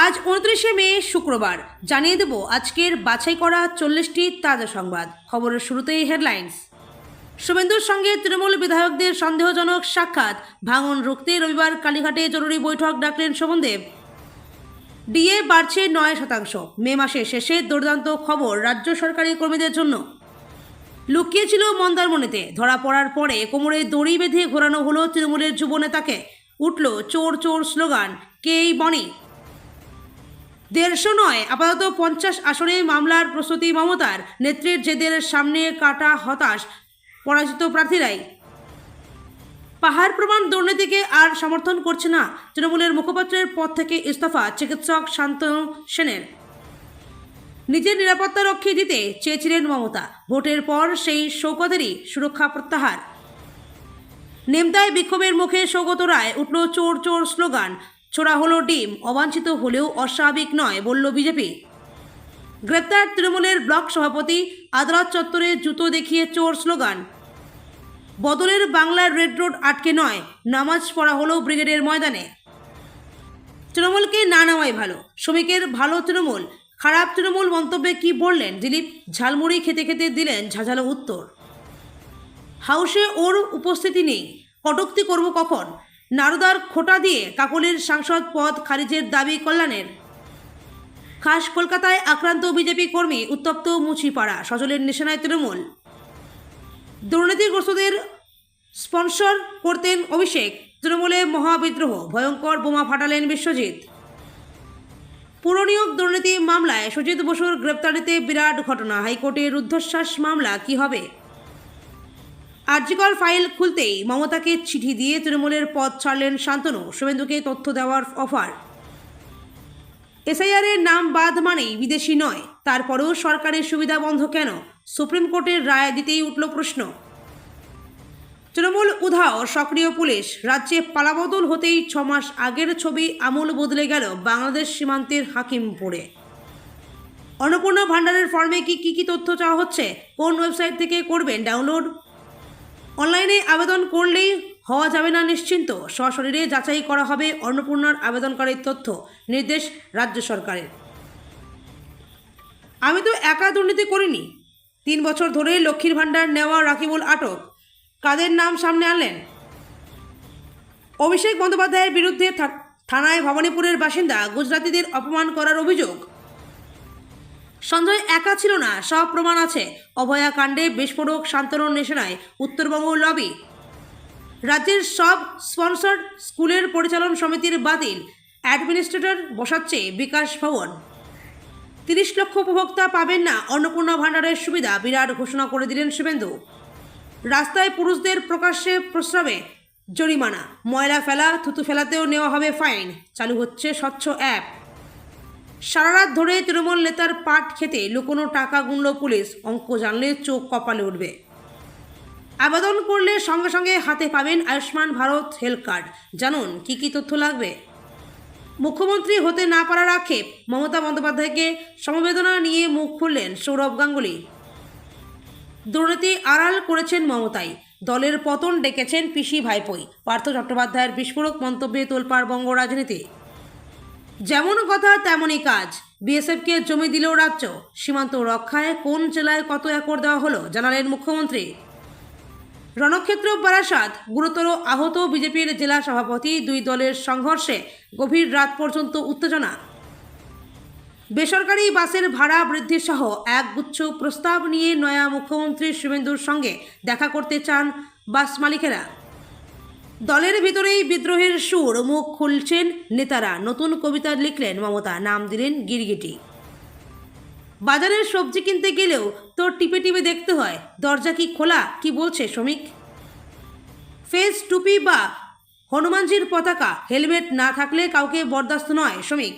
আজ 29শে মে শুক্রবার জানিয়ে দেব আজকের বাছাই করা 40টি তাজা সংবাদ। খবরের শুরুতেই হেডলাইন্স। শুভেন্দুর সঙ্গে তৃণমূল বিধায়কদের সন্দেহজনক সাক্ষাৎ, ভাঙন রুখতে রবিবার কালীঘাটে জরুরি বৈঠক ডাকলেন শোভনদেব। ডিএ বাড়ছে 9%। মে মাসের শেষে দুর্দান্ত খবর রাজ্য সরকারি কর্মীদের জন্য। লুকিয়েছিল মন্দারমণিতে, ধরা পড়ার পরে কোমরে দড়ি বেঁধে ঘোরানো হলো তৃণমূলের যুব নেতাকে। উঠল চোর চোর স্লোগান, কে এই বনি? 150 নয়, আপাতত 50 আসনে মামলার প্রস্তুতি মমতার। নেত্রীর জেদের সামনে কাটা হতাশ পরাজিত প্রার্থীরাই। পাহাড় প্রমাণ দুর্নীতিকে আর সমর্থন করছে না, তৃণমূলের মুখপাত্রের পদ থেকে ইস্তফা চিকিৎসক শান্তনু সেনের। নিজের নিরাপত্তা রক্ষী দিতে চেয়েছিলেন মমতা, ভোটের পর সেই শওকতেরই সুরক্ষা প্রত্যাহার। নেমতায় বিক্ষোভের মুখে সৌগত রায়, উঠল চোর চোর স্লোগান, ছোড়া হলো ডিম, অবাঞ্ছিত হলেও অস্বাভাবিক নয় বলল বিজেপি। গ্রেপ্তার তৃণমূলের ব্লক সভাপতি, আদালত চত্বরে জুতো দেখিয়ে চোর স্লোগান। বদলের বাংলার রেড রোড আটকে নয়, নামাজ পড়া হলো ব্রিগেডের ময়দানে। তৃণমূলকে না নেওয়াই ভালো, শ্রমিকের ভালো তৃণমূল, খারাপ তৃণমূল মন্তব্যে কি বললেন দিলীপ? ঝালমুড়ি খেতে খেতে দিলেন ঝাঝালো উত্তর। হাউসে ওর উপস্থিতি নেই, কটূক্তি করব কখন? নারদার খোঁটা দিয়ে কাকলির সাংসদ পদ খারিজের দাবি কল্যাণের। খাস কলকাতায় আক্রান্ত বিজেপি কর্মী, উত্তপ্ত মুচিপাড়া, সজলের নিশানায় তৃণমূল। দুর্নীতিগ্রস্তদের স্পন্সর করতেন অভিষেক, তৃণমূলে মহাবিদ্রোহ, ভয়ঙ্কর বোমা ফাটালেন বিশ্বজিৎ। পুরনিয়োগ দুর্নীতি মামলায় সুজিত বসুর গ্রেপ্তারিতে বিরাট ঘটনা, হাইকোর্টের রুদ্ধশ্বাস মামলা কি হবে? আরজিকর ফাইল খুলতেই মমতাকে চিঠি দিয়ে তৃণমূলের পদ ছাড়লেন শান্তনু, শুভেন্দুকে তথ্য দেওয়ার অফার। এসআইআরের নাম বাদ মানেই বিদেশি নয়, তারপরেও সরকারের সুবিধা বন্ধ কেন? সুপ্রিম কোর্টের রায় দিতেই উঠল প্রশ্ন। তৃণমূল উধাও, সক্রিয় পুলিশ, রাজ্যে পালাবদল হতেই 6 মাস আগের ছবি আমূল বদলে গেল বাংলাদেশ সীমান্তের হাকিমপুরে। অন্নপূর্ণা ভান্ডারের ফর্মে কি তথ্য চাওয়া হচ্ছে? কোন ওয়েবসাইট থেকে করবেন ডাউনলোড? অনলাইনে আবেদন করলেই হওয়া যাবে না নিশ্চিন্ত, সশরীরে যাচাই করা হবে অন্নপূর্ণার আবেদনকারীর তথ্য, নির্দেশ রাজ্য সরকারের। আমি তো একা দুর্নীতি করিনি, 3 বছর ধরে লক্ষ্মীর ভাণ্ডার নেওয়া রাকিবুল আটক, কাদের নাম সামনে আনলেন? অভিষেক বন্দ্যোপাধ্যায়ের বিরুদ্ধে থানায় ভবানীপুরের বাসিন্দা গুজরাতিদের অপমান করার অভিযোগ। সঞ্জয় একা ছিল না, সব প্রমাণ আছে। অভয়া কাণ্ডে বিস্ফোরক শান্তনুর নিশানায় উত্তরবঙ্গ লবি। রাজ্যের সব স্পন্সর্ড স্কুলের পরিচালন সমিতির বাতিল, অ্যাডমিনিস্ট্রেটর বসাচ্ছে বিকাশ ভবন। 30 লক্ষ উপভোক্তা পাবেন না অন্নপূর্ণা ভাণ্ডারের সুবিধা, বিরাট ঘোষণা করে দিলেন শুভেন্দু। রাস্তায় পুরুষদের প্রকাশ্যে প্রস্রাবে জরিমানা, ময়লা ফেলা থুতু ফেলাতেও নেওয়া হবে ফাইন। চালু হচ্ছে স্বচ্ছ অ্যাপ। সারা রাত ধরে তৃণমূল নেতার পাট খেতে লুকোনো টাকা গুনল পুলিশ, অঙ্ক জানলে চোখ কপালে উঠবে। আবেদন করলে সঙ্গে সঙ্গে হাতে পাবেন আয়ুষ্মান ভারত হেলথ কার্ড। জানুন কি তথ্য লাগবে। মুখ্যমন্ত্রী হতে না পারার আক্ষেপ, মমতা বন্দ্যোপাধ্যায়কে সমবেদনা নিয়ে মুখ খুললেন সৌরভ গাঙ্গুলি। দুর্নীতি আড়াল করেছেন মমতাই, দলের পতন ডেকেছেন পিসি ভাইপোই। পার্থ চট্টোপাধ্যায়ের বিস্ফোরক মন্তব্যে তোলপাড় বঙ্গ রাজনীতি। যেমন কথা তেমনই কাজ, বিএসএফকে জমি দিল রাজ্য। সীমান্ত রক্ষায় কোন জেলায় কত একর দেওয়া হলো জানালেন মুখ্যমন্ত্রী। রণক্ষেত্র বারাসাত, গুরুতর আহত বিজেপির জেলা সভাপতি। 2 দলের সংঘর্ষে গভীর রাত পর্যন্ত উত্তেজনা। বেসরকারি বাসের ভাড়া বৃদ্ধি সহ একগুচ্ছ প্রস্তাব নিয়ে নয়া মুখ্যমন্ত্রী শুভেন্দুর সঙ্গে দেখা করতে চান বাস মালিকেরা। দলের ভিতরেই বিদ্রোহের সুর, মুখ খুলছেন নেতারা। নতুন কবিতা লিখলেন মমতা, নাম দিলেন গিরগিটি। বাজারের সবজি কিনতে গেলেও তো টিপে টিপে দেখতে হয়, দরজা কি খোলা, কি বলছে শ্রমিক। ফেস টুপি বা হনুমানজির পতাকা, হেলমেট না থাকলে কাউকে বরদাস্ত নয় শ্রমিক।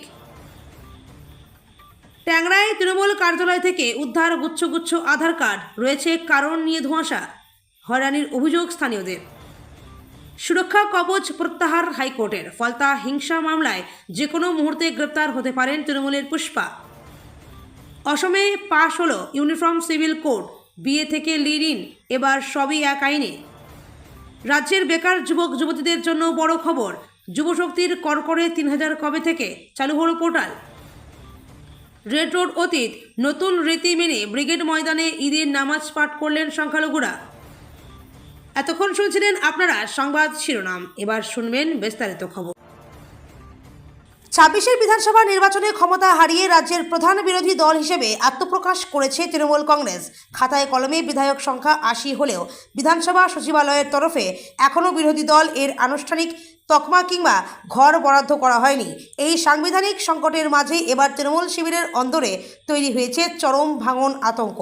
ট্যাংরায় তৃণমূল কার্যালয় থেকে উদ্ধার গুচ্ছ গুচ্ছ আধার কার্ড, রয়েছে কারণ নিয়ে ধোঁয়াশা, হয়রানির অভিযোগ স্থানীয়দের। সুরক্ষা কবচ প্রত্যাহার হাইকোর্টের, ফলতা হিংসা মামলায় যে কোনো মুহূর্তে গ্রেপ্তার হতে পারেন তৃণমূলের পুষ্পা। অসমে পাশ হলো ইউনিফর্ম সিভিল কোড, বিয়ে থেকে লিড ইন, এবার সবই এক আইনে। রাজ্যের বেকার যুবক যুবতীদের জন্য বড় খবর, যুবশক্তির করকরে 3000 কবে থেকে চালু হলো পোর্টাল। রেড রোড অতীত, নতুন রীতি মেনে ব্রিগেড ময়দানে ঈদের নামাজ পাঠ করলেন সংখ্যালঘুরা। এতক্ষণ শুনছিলেন আপনারা সংবাদ শিরোনাম, এবার শুনবেন বিস্তারিত খবর। 26 বিধানসভা নির্বাচনে ক্ষমতা হারিয়ে রাজ্যের প্রধান বিরোধী দল হিসেবে আত্মপ্রকাশ করেছে তৃণমূল কংগ্রেস। খাতায় কলমে বিধায়ক সংখ্যা 80 হলেও বিধানসভা সচিবালয়ের তরফে এখনও বিরোধী দল এর আনুষ্ঠানিক তকমা কিংবা ঘর বরাদ্দ করা হয়নি। এই সাংবিধানিক সংকটের মাঝে এবার তৃণমূল শিবিরের অন্দরে তৈরি হয়েছে চরম ভাঙন আতঙ্ক।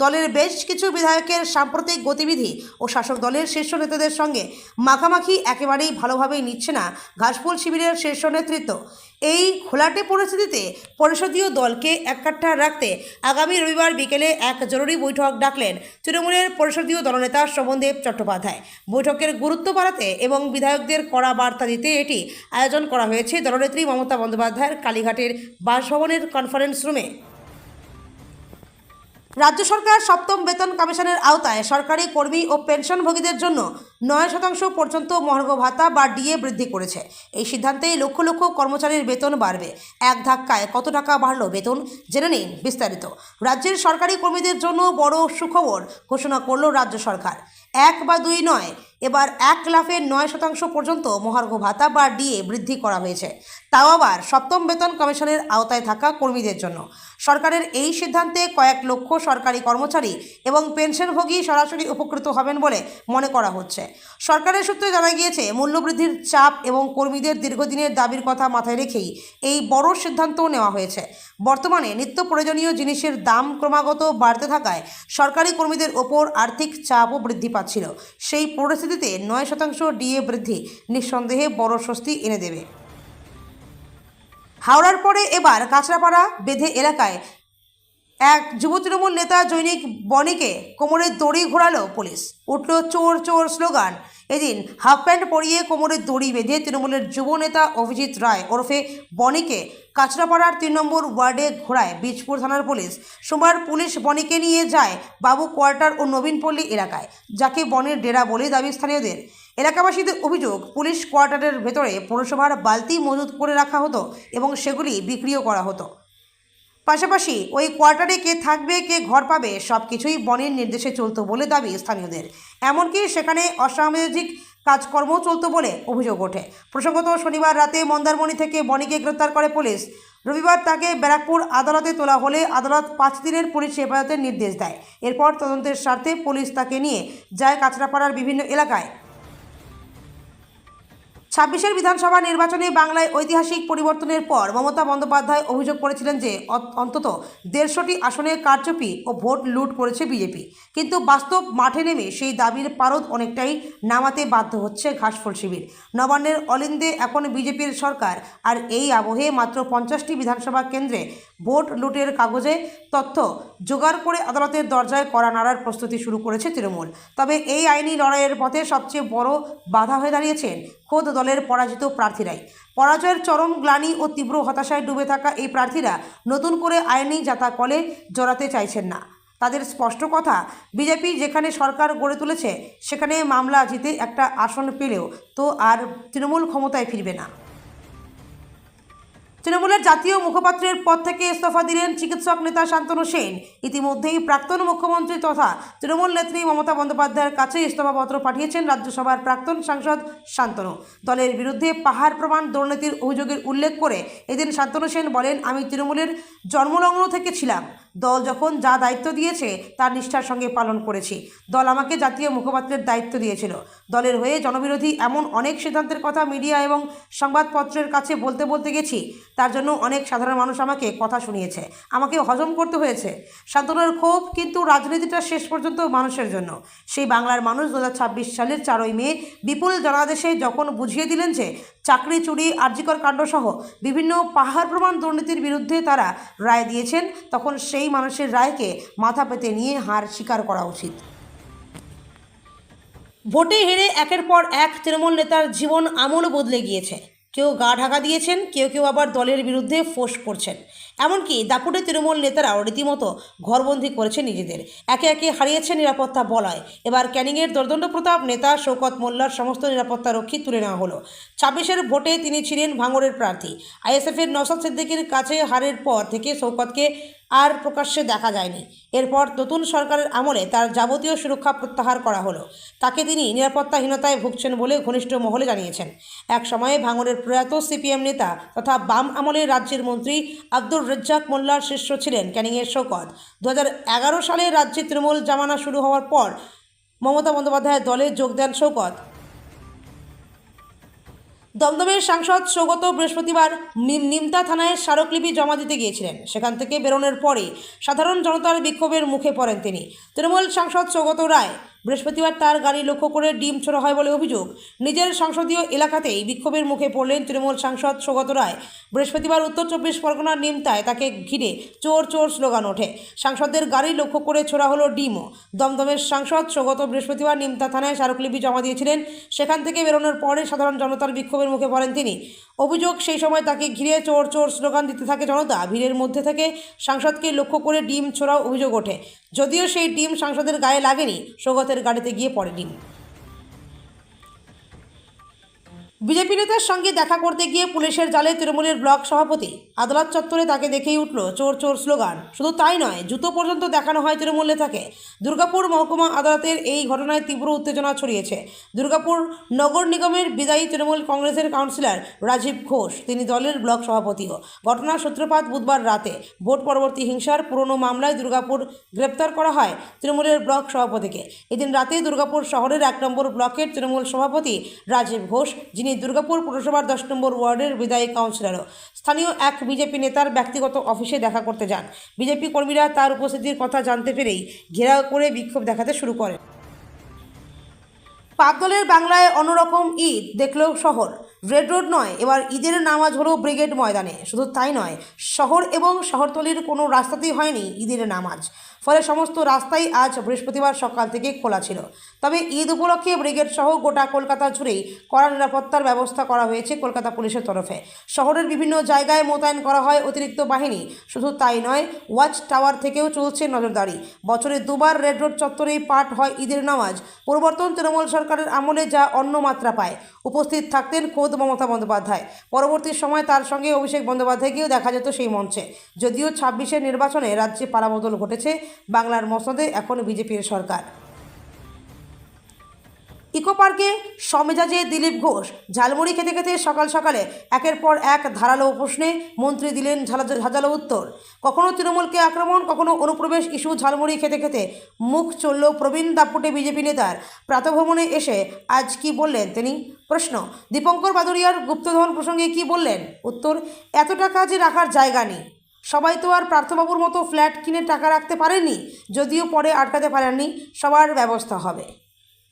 দলের বেশ কিছু বিধায়কের সাম্প্রতিক গতিবিধি ও শাসক দলের শীর্ষ নেতাদের সঙ্গে মাখামাখি একেবারেই ভালোভাবেই নিচ্ছে না ঘাসফুল শিবিরের শীর্ষ নেতৃত্ব। এই ঘোলাটে পরিস্থিতিতে পরিষদীয় দলকে এককাঠা রাখতে আগামী রবিবার বিকেলে এক জরুরি বৈঠক ডাকলেন তৃণমূলের পরিষদীয় দলনেতা শোভনদেব চট্টোপাধ্যায়। বৈঠকের গুরুত্ব বাড়াতে এবং বিধায়কদের কড়া বার্তা দিতে এটি আয়োজন করা হয়েছে দলনেত্রী মমতা বন্দ্যোপাধ্যায়ের কালীঘাটের বাসভবনের কনফারেন্স রুমে। রাজ্য সরকার সপ্তম বেতন কমিশনের আওতায় সরকারি কর্মী ও পেনশনভোগীদের জন্য 9% পর্যন্ত মহার্ঘ ভাতা বা ডিএ বৃদ্ধি করেছে। এই সিদ্ধান্তে লক্ষ লক্ষ কর্মচারীর বেতন বাড়বে। এক ধাক্কায় কত টাকা বাড়লো বেতন, জেনে নিন বিস্তারিত। রাজ্যের সরকারি কর্মীদের জন্য বড় সুখবর ঘোষণা করল রাজ্য সরকার। 1 বা 2 নয়, এবার 1 লাফে 9% পর্যন্ত মহার্ঘ ভাতা বা ডিএ বৃদ্ধি করা হয়েছে, তাও আবার সপ্তম বেতন কমিশনের আওতায় থাকা কর্মীদের জন্য। সরকারের এই সিদ্ধান্তে কয়েক লক্ষ সরকারি কর্মচারী এবং পেনশনভোগী সরাসরি উপকৃত হবেন বলে মনে করা হচ্ছে। সরকারের সূত্রে জানা গিয়েছে, মূল্যবৃদ্ধির চাপ এবং কর্মীদের দীর্ঘদিনের দাবির কথা মাথায় রেখেই এই বড় সিদ্ধান্ত নেওয়া হয়েছে। বর্তমানে নিত্য প্রয়োজনীয় জিনিসের দাম ক্রমাগত বাড়তে থাকায় সরকারি কর্মীদের ওপর আর্থিক চাপও বৃদ্ধি পাচ্ছিল। সেই পরিস্থিতিতে 9% ডিএ বৃদ্ধি নিঃসন্দেহে বড় স্বস্তি এনে দেবে। হাওড়ার পরে এবার কাঁচরাপাড়া বেঁধে এলাকায় এক যুব তৃণমূল নেতা জৈনিক বনিকে কোমরে দড়ি ঘোরালো পুলিশ। উঠল চোর চোর স্লোগান। এদিন হাফ প্যান্ট পরিয়ে কোমরে দড়ি বেঁধে তৃণমূলের যুব নেতা অভিজিৎ রায় ওরফে বনিকে কাঁচরাপাড়ার 3 নম্বর ওয়ার্ডে ঘোরায় বীজপুর থানার পুলিশ। সোমবার পুলিশ বনিকে নিয়ে যায় বাবু কোয়ার্টার ও নবীনপল্লী এলাকায়, যাকে বনের ডেরা বলে দাবি স্থানীয়দের। এলাকাবাসীদের অভিযোগ, পুলিশ কোয়ার্টারের ভেতরে পৌরসভার বালতি মজুত করে রাখা হতো এবং সেগুলি বিক্রিও করা হতো। পাশাপাশি ওই কোয়ার্টারে কে থাকবে, কে ঘর পাবে, সব কিছুই বনের নির্দেশে চলতো বলে দাবি স্থানীয়দের। এমনকি সেখানে অসামাজিক কাজকর্মও চলতো বলে অভিযোগ ওঠে। প্রসঙ্গত, শনিবার রাতে মন্দারমণি থেকে বনিকে গ্রেপ্তার করে পুলিশ। রবিবার তাকে ব্যারাকপুর আদালতে তোলা হলে আদালত 5 দিনের পুলিশ হেফাজতের নির্দেশ দেয়। এরপর তদন্তের স্বার্থে পুলিশ তাকে নিয়ে যায় কাঁচরাপাড়ার বিভিন্ন এলাকায়। 26 বিধানসভা নির্বাচনে বাংলায় ঐতিহাসিক পরিবর্তনের পর মমতা বন্দ্যোপাধ্যায় অভিযোগ করেছিলেন যে অন্তত 150টি আসনে কারচুপি ও ভোট লুট করেছে বিজেপি। কিন্তু বাস্তব মাঠে নেমে সেই দাবির পারদ অনেকটাই নামাতে বাধ্য হচ্ছে ঘাসফুল শিবির। নবান্নের অলিন্দে এখন বিজেপির সরকার, আর এই আবহে মাত্র 50টি বিধানসভা কেন্দ্রে ভোট লুটের কাগজে তথ্য জোগাড় করে আদালতের দরজায় কড়া নাড়ার প্রস্তুতি শুরু করেছে তৃণমূল। তবে এই আইনি লড়াইয়ের পথে সবচেয়ে বড় বাধা হয়ে দাঁড়িয়েছেন খোদ দলের পরাজিত প্রার্থীরাই। পরাজয়ের চরম গ্লানি ও তীব্র হতাশায় ডুবে থাকা এই প্রার্থীরা নতুন করে আইনি জাতাকলে জড়াতে চাইছেন না। তাদের স্পষ্ট কথা, বিজেপি যেখানে সরকার গড়ে তুলেছে সেখানে মামলা জিতে একটা আসন পেলেও তো আর তৃণমূল ক্ষমতায় ফিরবে না। তৃণমূলের জাতীয় মুখপাত্রের পদ থেকে ইস্তফা দিলেন চিকিৎসক নেতা শান্তনু সেন। ইতিমধ্যেই প্রাক্তন মুখ্যমন্ত্রী তথা তৃণমূল নেত্রী মমতা বন্দ্যোপাধ্যায়ের কাছে ইস্তফাপত্র পাঠিয়েছেন রাজ্যসভার প্রাক্তন সাংসদ শান্তনু। দলের বিরুদ্ধে পাহাড় প্রমাণ দুর্নীতির অভিযোগের উল্লেখ করে এদিন শান্তনু সেন বলেন, আমি তৃণমূলের জন্মলগ্ন থেকে ছিলাম। দল যখন যা দায়িত্ব দিয়েছে তার নিষ্ঠার সঙ্গে পালন করেছি। দল আমাকে জাতীয় মুখপাত্রের দায়িত্ব দিয়েছিল। দলের হয়ে জনবিরোধী এমন অনেক সিদ্ধান্তের কথা মিডিয়া এবং সংবাদপত্রের কাছে বলতে বলতে গেছি। তার জন্য অনেক সাধারণ মানুষ আমাকে কথা শুনিয়েছে, আমাকে হজম করতে হয়েছে। শান্তনুর ক্ষোভ, কিন্তু রাজনীতিটা শেষ পর্যন্ত মানুষের জন্য। সেই বাংলার মানুষ 2026 সালের 4ই মে বিপুল জনাদেশে যখন বুঝিয়ে দিলেন যে চাকরি চুরি, আরজিকর কাণ্ডসহ বিভিন্ন পাহাড় প্রমাণ দুর্নীতির বিরুদ্ধে তারা রায় দিয়েছেন, তখন সেই মানুষের রায়কে মাথা পেতে নিয়ে হার স্বীকার করা উচিত। ভোটে হেরে একের পর এক তৃণমূল নেতার জীবন আমূল বদলে গিয়েছে। কেউ গা ঢাকা দিয়েছেন, কেউ কেউ আবার দলের বিরুদ্ধে ফোঁস করছেন। এমনকি দাপুটে তৃণমূল নেতারাও রীতিমতো ঘরবন্দি করেছে নিজেদের, একে একে হারিয়েছে নিরাপত্তা বলয়। এবার ক্যানিংয়ের দোর্দণ্ড প্রতাপ নেতা শওকত মোল্লার সমস্ত নিরাপত্তা রক্ষী তুলে নেওয়া হলো। 26-এর ভোটে তিনি ছিলেন ভাঙড়ের প্রার্থী। আইএসএফের নওশাদ সিদ্দিকীর কাছে হারের পর থেকে শওকতকে আর প্রকাশ্যে দেখা যায়নি। এরপর নতুন সরকারের আমলে তার যাবতীয় সুরক্ষা প্রত্যাহার করা হলো। তাকে তিনি নিরাপত্তাহীনতায় ভুগছেন বলে ঘনিষ্ঠ মহলে জানিয়েছেন। এক সময়ে ভাঙড়ের প্রয়াত সিপিএম নেতা তথা বাম আমলের রাজ্যের মন্ত্রী আব্দুর রাজ্জাক মোল্লার শিষ্য ছিলেন ক্যানিংয়ের শওকত। 2011 সালে রাজ্যে তৃণমূল জামানা শুরু হওয়ার পর মমতা বন্দ্যোপাধ্যায়ের দলে যোগ দেন শওকত। দমদমের সাংসদ সৌগত বৃহস্পতিবার নিমতা থানায় স্মারকলিপি জমা দিতে গিয়েছিলেন। সেখান থেকে বেরোনোর পরে সাধারণ জনতার বিক্ষোভের মুখে পড়েন তিনি। তৃণমূল সাংসদ সৌগত রায় বৃহস্পতিবার তার গাড়ি লক্ষ্য করে ডিম ছোড়া হয় বলে অভিযোগ। নিজের সংসদীয় এলাকাতেই বিক্ষোভের মুখে পড়লেন তৃণমূল সাংসদ সৌগত রায়। বৃহস্পতিবার উত্তর 24 পরগনার নিমতায় তাকে ঘিরে চোর চোর স্লোগান ওঠে। সাংসদদের গাড়ি লক্ষ্য করে ছোড়া হলো ডিমও। দমদমের সাংসদ সৌগত বৃহস্পতিবার নিমতা থানায় স্মারকলিপি জমা দিয়েছিলেন। সেখান থেকে বেরোনোর পরে সাধারণ জনতার বিক্ষোভের মুখে পড়েন তিনি। অভিযোগ, সেই সময় তাকে ঘিরে চোর চোর স্লোগান দিতে থাকে জনতা। ভিড়ের মধ্যে থেকে সাংসদকে লক্ষ্য করে ডিম ছোড়াও অভিযোগ ওঠে। যদিও সেই ডিম সাংসদের গায়ে লাগেনি, সৌগতের গাড়িতে গিয়ে পড়ে ডিম। বিজেপি নেতার সঙ্গে দেখা করতে গিয়ে পুলিশের জালে তৃণমূলের ব্লক সভাপতি। আদালত চত্বরে তাকে দেখেই উঠল চোর চোর স্লোগান। শুধু তাই নয়, জুতো পর্যন্ত দেখানো হয় তৃণমূল নেতাকে। দুর্গাপুর মহকুমা আদালতের এই ঘটনায় তীব্র উত্তেজনা ছড়িয়েছে। দুর্গাপুর নগর নিগমের বিদায়ী তৃণমূল কংগ্রেসের কাউন্সিলর রাজীব ঘোষ, তিনি দলের ব্লক সভাপতিও। ঘটনার সূত্রপাত বুধবার রাতে। ভোট পরবর্তী হিংসার পুরনো মামলায় দুর্গাপুর গ্রেপ্তার করা হয় তৃণমূলের ব্লক সভাপতিকে। এদিন রাতে দুর্গাপুর শহরের 1 নম্বর ব্লকের তৃণমূল সভাপতি রাজীব ঘোষ, যিনি দুর্গাপুর পুরসভার 10 নম্বর ওয়ার্ডের বিদায়ী কাউন্সিলরও, স্থানীয় এক বিজেপি নেতার ব্যক্তিগত অফিসে দেখা করতে যান। বিজেপি কর্মীরা তার উপস্থিতির কথা জানতে পেরেই ঘেরাও করে বিক্ষোভ দেখাতে শুরু করেন। পাক দলের বাংলায় অন্যরকম ঈদ দেখলেও শহর। রেড রোড নয়, এবার ঈদের নামাজ হলো ব্রিগেড ময়দানে। শুধু তাই নয়, শহর এবং শহরতলির কোনো রাস্তাতেই হয়নি ঈদের নামাজ। ফলে সমস্ত রাস্তাই আজ বৃহস্পতিবার সকাল থেকে খোলা ছিল। তবে ঈদ উপলক্ষে ব্রিগেড সহ গোটা কলকাতা জুড়েই কড়া নিরাপত্তার ব্যবস্থা করা হয়েছে কলকাতা পুলিশের তরফে। শহরের বিভিন্ন জায়গায় মোতায়েন করা হয় অতিরিক্ত বাহিনী। শুধু তাই নয়, ওয়াচ টাওয়ার থেকেও চলছে নজরদারি। বছরে দুবার রেড রোড চত্বরেই পাঠ হয় ঈদের নামাজ। পরিবর্তন তৃণমূল সরকারের আমলে যা অন্য মাত্রা পায়। উপস্থিত থাকতেন খোদ মমতা বন্দ্যোপাধ্যায়। পরবর্তী সময় তার সঙ্গে অভিষেক বন্দ্যোপাধ্যায়কেও দেখা যেত সেই মঞ্চে। যদিও 26-এর নির্বাচনে রাজ্যে পালাবদল ঘটেছে, বাংলার মসনদে এখন বিজেপির সরকার। ইকো পার্কে সমেজাজে দিলীপ ঘোষ। ঝালমুড়ি খেতে খেতে সকাল সকালে একের পর এক ধারালো প্রশ্নে মন্ত্রী দিলেন ঝাঁঝালো উত্তর। কখনো তৃণমূলকে আক্রমণ, কখনো অনুপ্রবেশ ইস্যু। ঝালমুড়ি খেতে খেতে মুখ চলল প্রবীণ দাপুটে বিজেপি নেতার। প্রাতঃভ্রমণে এসে আজ কি বললেন তিনি? প্রশ্ন, দীপঙ্কর বাদুড়িয়ার গুপ্তধন প্রসঙ্গে কি বললেন? উত্তর, এত টাকা যে রাখার জায়গা নেই। সবাই তো আর পার্থবাবুর মতো ফ্ল্যাট কিনে টাকা রাখতে পারেননি, যদিও পরে আটকাতে পারেননি। সবার ব্যবস্থা হবে।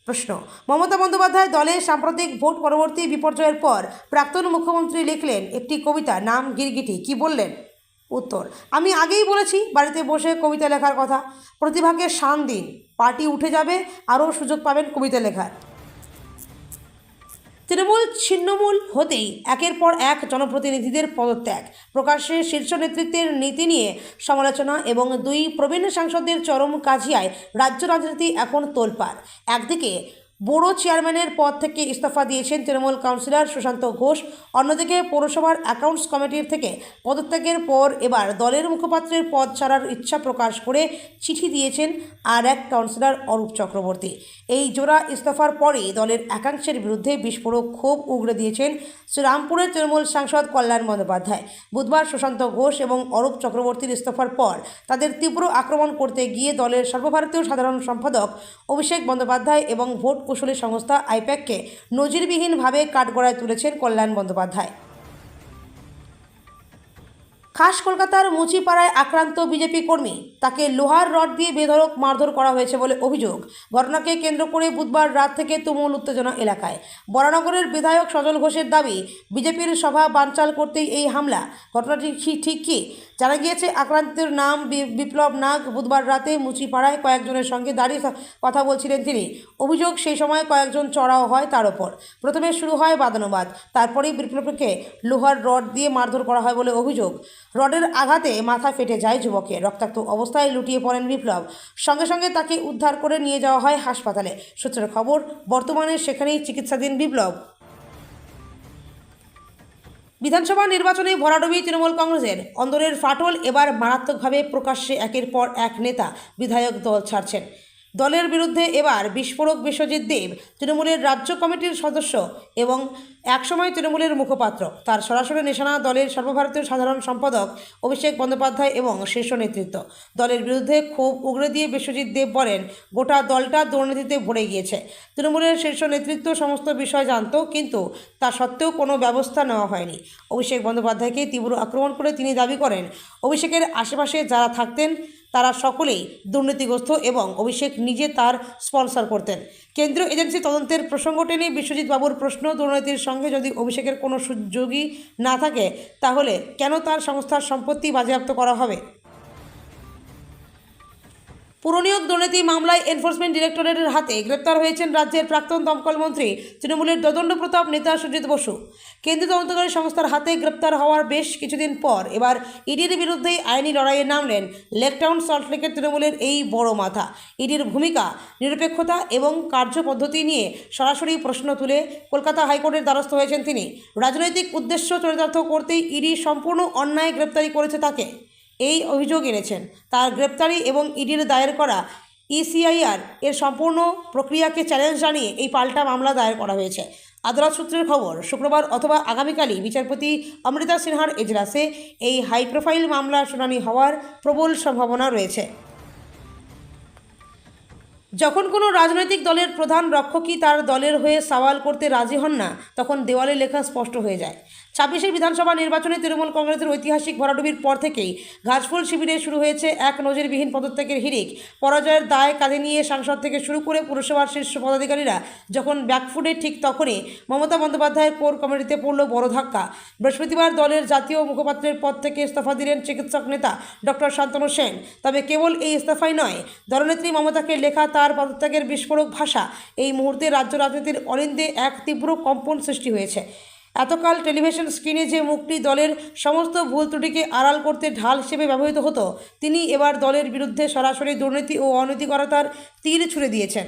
প্রশ্ন, মমতা বন্দ্যোপাধ্যায় দলের সাম্প্রতিক ভোট পরবর্তী বিপর্যয়ের পর প্রাক্তন মুখ্যমন্ত্রী লিখলেন একটি কবিতা, নাম গিরগিটি। কি বললেন? উত্তর, আমি আগেই বলেছি বাড়িতে বসে কবিতা লেখার কথা। প্রতিভাকে শান দিন, পার্টি উঠে যাবে, আরও সুযোগ পাবেন কবিতা লেখার। তৃণমূল ছিন্নমূল হতেই একের পর এক জনপ্রতিনিধিদের পদত্যাগ, প্রকাশ্যে শীর্ষ নেতৃত্বের নীতি নিয়ে সমালোচনা এবং 2 প্রবীণ সাংসদদের চরম কাজিয়ায় রাজ্য রাজনীতি এখন তোলপাড়। একদিকে বড় চেয়ারম্যানের পদ থেকে ইস্তফা দিয়েছেন তৃণমূল কাউন্সিলর সুশান্ত ঘোষ। অন্যদিকে পৌরসভার অ্যাকাউন্টস কমিটির থেকে পদত্যাগের পর এবার দলের মুখপাত্রের পদ ছাড়ার ইচ্ছা প্রকাশ করে চিঠি দিয়েছেন আর এক কাউন্সিলর অরূপ চক্রবর্তী। এই জোড়া ইস্তফার পরেই দলের একাংশের বিরুদ্ধে বিস্ফোরক ক্ষোভ উগরে দিয়েছেন শ্রীরামপুরের তৃণমূল সাংসদ কল্যাণ বন্দ্যোপাধ্যায়। বুধবার সুশান্ত ঘোষ এবং অরূপ চক্রবর্তীর ইস্তফার পর তাদের তীব্র আক্রমণ করতে গিয়ে দলের সর্বভারতীয় সাধারণ সম্পাদক অভিষেক বন্দ্যোপাধ্যায় এবং ভোট কুশলী সংস্থা আইপ্যাককে নজিরবিহীনভাবে কাঠগড়ায় তুলেছেন কল্যাণ বন্দ্যোপাধ্যায়। খাস কলকাতার মুচিপাড়ায় আক্রান্ত বিজেপি কর্মী, তাকে লোহার রড দিয়ে বেধড়ক মারধর করা হয়েছে বলে অভিযোগ। ঘটনাকে কেন্দ্র করে বুধবার রাত থেকে তুমুল উত্তেজনা এলাকায়। বরানগরের বিধায়ক সজল ঘোষের দাবি, বিজেপির সভা বানচাল করতেই এই হামলা। ঘটনাটি ঠিক কি? জানা গিয়েছে, আক্রান্তের নাম বিপ্লব নাগ। বুধবার রাতে মুচিপাড়ায় কয়েকজনের সঙ্গে দাঁড়িয়ে কথা বলছিলেন তিনি। অভিযোগ, সেই সময় কয়েকজন চড়াও হয় তার ওপর। প্রথমে শুরু হয় বাদানুবাদ, তারপরেই বিপ্লবকে লোহার রড দিয়ে মারধর করা হয় বলে অভিযোগ। রডের আঘাতে মাথা ফেটে যায় যুবকের। রক্তাক্ত অবস্থায় লুটিয়ে পড়েন বিপ্লব। সঙ্গে সঙ্গে তাকে উদ্ধার করে নিয়ে যাওয়া হয় হাসপাতালে। সূত্রের খবর, বর্তমানে সেখানেই চিকিৎসাধীন বিপ্লব। বিধানসভা নির্বাচনে ভরাডুবি তৃণমূল কংগ্রেসের। অন্দরের ফাটল এবার মারাত্মকভাবে প্রকাশ্যে। একের পর এক নেতা বিধায়ক দল ছাড়ছেন। দলের বিরুদ্ধে এবার বিস্ফোরক বিশ্বজিৎ দেব, তৃণমূলের রাজ্য কমিটির সদস্য এবং একসময় তৃণমূলের মুখপাত্র। তার সরাসরি নিশানা দলের সর্বভারতীয় সাধারণ সম্পাদক অভিষেক বন্দ্যোপাধ্যায় এবং শীর্ষ নেতৃত্ব। দলের বিরুদ্ধে ক্ষোভ উগরে দিয়ে বিশ্বজিৎ দেব বলেন, গোটা দলটা দুর্নীতিতে ভরে গিয়েছে। তৃণমূলের শীর্ষ নেতৃত্ব সমস্ত বিষয় জানত, কিন্তু তা সত্ত্বেও কোনো ব্যবস্থা নেওয়া হয়নি। অভিষেক বন্দ্যোপাধ্যায়কে তীব্র আক্রমণ করে তিনি দাবি করেন, অভিষেকের আশেপাশে যারা থাকতেন তারা সকলেই দুর্নীতিগ্রস্ত এবং অভিষেক নিজে তার স্পন্সর করতেন। কেন্দ্রীয় এজেন্সি তদন্তের প্রসঙ্গ টেনে বিশ্বজিৎ বাবুর প্রশ্ন, দুর্নীতির সঙ্গে যদি অভিষেকের কোনো সুযোগই না থাকে, তাহলে কেন তার সংস্থার সম্পত্তি বাজেয়াপ্ত করা হবে? পুরনিয়োগ দুর্নীতি মামলায় এনফোর্সমেন্ট ডিরেক্টরেটের হাতে গ্রেপ্তার হয়েছেন রাজ্যের প্রাক্তন দমকল মন্ত্রী তৃণমূলের দদণ্ড প্রতাপ নেতা সুজিত বসু। কেন্দ্রীয় তদন্তকারী সংস্থার হাতে গ্রেপ্তার হওয়ার বেশ কিছুদিন পর এবার ইডির বিরুদ্ধেই আইনি লড়াইয়ে নামলেন লেকটাউন সল্টলেকের তৃণমূলের এই বড় মাথা। ইডির ভূমিকা, নিরপেক্ষতা এবং কার্যপদ্ধতি নিয়ে সরাসরি প্রশ্ন তুলে কলকাতা হাইকোর্টের দ্বারস্থ হয়েছেন তিনি। রাজনৈতিক উদ্দেশ্য চরিতার্থ করতেই ইডি সম্পূর্ণ অন্যায় গ্রেপ্তারি করেছে তাকে, এই অভিযোগ এনেছেন। তার গ্রেপ্তারি এবং ইডির দায়ের করা ইসিআইআর এর সম্পূর্ণ প্রক্রিয়াকে চ্যালেঞ্জ জানিয়ে এই পাল্টা মামলা দায়ের করা হয়েছে। আদালত সূত্রের খবর, শুক্রবার অথবা আগামীকালই বিচারপতি অমৃতা সিনহার এজলাসে এই হাই প্রোফাইল মামলার শুনানি হওয়ার প্রবল সম্ভাবনা রয়েছে। যখন কোনো রাজনৈতিক দলের প্রধান রক্ষকই তার দলের হয়ে সওয়াল করতে রাজি হন না, তখন দেওয়ালে লেখা স্পষ্ট হয়ে যায়। 26 বিধানসভা নির্বাচনে তৃণমূল কংগ্রেসের ঐতিহাসিক ভরাডুবির পর থেকেই ঘাসফুল শিবিরে শুরু হয়েছে এক নজিরবিহীন পদত্যাগের হিড়িক। পরাজয়ের দায় কাঁধে নিয়ে সাংসদ থেকে শুরু করে পুরসভার শীর্ষ পদাধিকারীরা যখন ব্যাকফুটে, ঠিক তখনই মমতা বন্দ্যোপাধ্যায়ের কোর কমিটিতে পড়ল বড় ধাক্কা। বৃহস্পতিবার দলের জাতীয় মুখপাত্রের পদ থেকে ইস্তফা দিলেন চিকিৎসক নেতা ডক্টর শান্তনু সেন। তবে কেবল এই ইস্তফাই নয়, দলনেত্রী মমতাকে লেখা তার পদত্যাগের বিস্ফোরক ভাষা এই মুহূর্তে রাজ্য রাজনীতির অলিন্দে এক তীব্র কম্পন সৃষ্টি হয়েছে। এতকাল টেলিভিশন স্ক্রিনে যে মুখটি দলের সমস্ত ভুল ত্রুটিকে আড়াল করতে ঢাল হিসেবে ব্যবহৃত হতো, তিনি এবার দলের বিরুদ্ধে সরাসরি দুর্নীতি ও অনৈতিকতার তীর ছুড়ে দিয়েছেন।